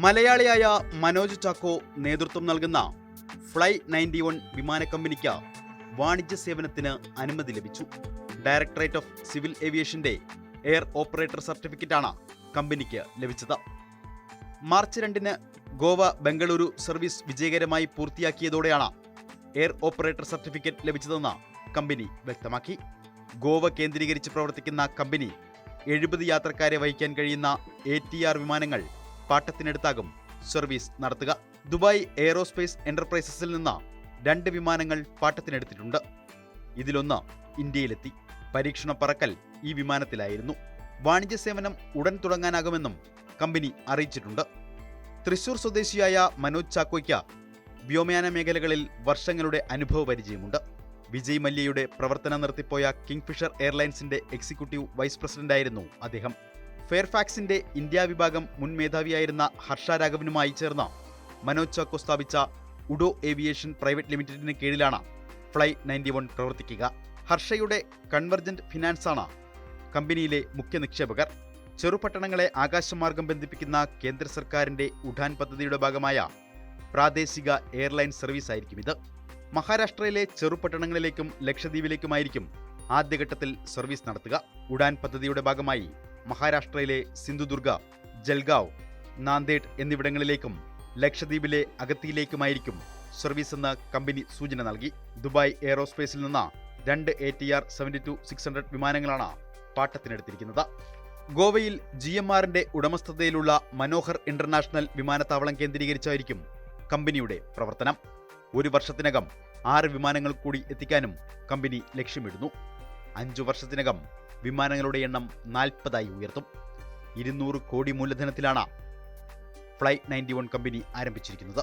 മലയാളിയായ മനോജ് ചാക്കോ നേതൃത്വം നൽകുന്ന ഫ്ലൈ 91 വിമാന കമ്പനിക്ക് വാണിജ്യ സേവനത്തിന് അനുമതി ലഭിച്ചു. ഡയറക്ടറേറ്റ് ഓഫ് സിവിൽ ഏവിയേഷന്റെ എയർ ഓപ്പറേറ്റർ സർട്ടിഫിക്കറ്റാണ് കമ്പനിക്ക് ലഭിച്ചത്. മാർച്ച് 2-ന് ഗോവ ബംഗളൂരു സർവീസ് വിജയകരമായി പൂർത്തിയാക്കിയതോടെയാണ് എയർ ഓപ്പറേറ്റർ സർട്ടിഫിക്കറ്റ് ലഭിച്ചതെന്ന് കമ്പനി വ്യക്തമാക്കി. ഗോവ കേന്ദ്രീകരിച്ച് പ്രവർത്തിക്കുന്ന കമ്പനി 70 യാത്രക്കാരെ വഹിക്കാൻ കഴിയുന്ന ATR വിമാനങ്ങൾ പാട്ടത്തിനെടുത്താകും സർവീസ് നടത്തുക. ദുബായ് എയറോസ്പേസ് എന്റർപ്രൈസസിൽ നിന്ന് 2 വിമാനങ്ങൾ പാട്ടത്തിനെടുത്തിട്ടുണ്ട്. ഇതിലൊന്ന് ഇന്ത്യയിലെത്തി. പരീക്ഷണ പറക്കൽ ഈ വിമാനത്തിലായിരുന്നു. വാണിജ്യ സേവനം ഉടൻ തുടങ്ങാനാകുമെന്നും കമ്പനി അറിയിച്ചിട്ടുണ്ട്. തൃശൂർ സ്വദേശിയായ മനോജ് ചാക്കോയ്ക്ക് വ്യോമയാന മേഖലകളിൽ വർഷങ്ങളുടെ അനുഭവ പരിചയമുണ്ട്. വിജയ് മല്യയുടെ പ്രവർത്തനം നിർത്തിപ്പോയ കിങ്ഫിഷർ എയർലൈൻസിന്റെ എക്സിക്യൂട്ടീവ് വൈസ് പ്രസിഡന്റായിരുന്നു അദ്ദേഹം. ഫെയർഫാക്സിന്റെ ഇന്ത്യ വിഭാഗം മുൻ മേധാവിയായിരുന്ന ഹർഷ രാഘവനുമായി ചേർന്ന് മനോജ് ചാക്കോ സ്ഥാപിച്ച ഉഡോ ഏവിയേഷൻ പ്രൈവറ്റ് ലിമിറ്റഡിന് കീഴിലാണ് ഫ്ലൈ 91 പ്രവർത്തിക്കുക. ഹർഷയുടെ കൺവർജന്റ് ഫിനാൻസാണ് കമ്പനിയിലെ മുഖ്യ നിക്ഷേപകർ. ചെറുപട്ടണങ്ങളെ ആകാശമാർഗം ബന്ധിപ്പിക്കുന്ന കേന്ദ്ര സർക്കാരിന്റെ ഉഡാൻ പദ്ധതിയുടെ ഭാഗമായ പ്രാദേശിക എയർലൈൻ സർവീസ് ആയിരിക്കും ഇത്. മഹാരാഷ്ട്രയിലെ ചെറുപട്ടണങ്ങളിലേക്കും ലക്ഷദ്വീപിലേക്കുമായിരിക്കും ആദ്യഘട്ടത്തിൽ സർവീസ് നടത്തുക. ഉഡാൻ പദ്ധതിയുടെ ഭാഗമായി മഹാരാഷ്ട്രയിലെ സിന്ധുദുർഗ, ജൽഗാവ്, നാന്ദേഡ് എന്നിവിടങ്ങളിലേക്കും ലക്ഷദ്വീപിലെ അഗത്തിയിലേക്കുമായിരിക്കും സർവീസ് എന്ന് കമ്പനി സൂചന നൽകി. ദുബായ് എയറോസ്പേസിൽ നിന്ന് 2 ATR 72-600 വിമാനങ്ങളാണ് പാട്ടത്തിനെടുത്തിരിക്കുന്നത്. ഗോവയിൽ GMRന്റെ ഉടമസ്ഥതയിലുള്ള മനോഹർ ഇന്റർനാഷണൽ വിമാനത്താവളം കേന്ദ്രീകരിച്ചായിരിക്കും കമ്പനിയുടെ പ്രവർത്തനം. 1 വർഷത്തിനകം 6 വിമാനങ്ങൾ കൂടി എത്തിക്കാനും കമ്പനി ലക്ഷ്യമിടുന്നു. 5 വർഷത്തിനകം വിമാനങ്ങളുടെ എണ്ണം 40 ഉയർത്തും. 200 കോടി മൂലധനത്തിലാണ് ഫ്ലൈ 91 കമ്പനി ആരംഭിച്ചിരിക്കുന്നത്.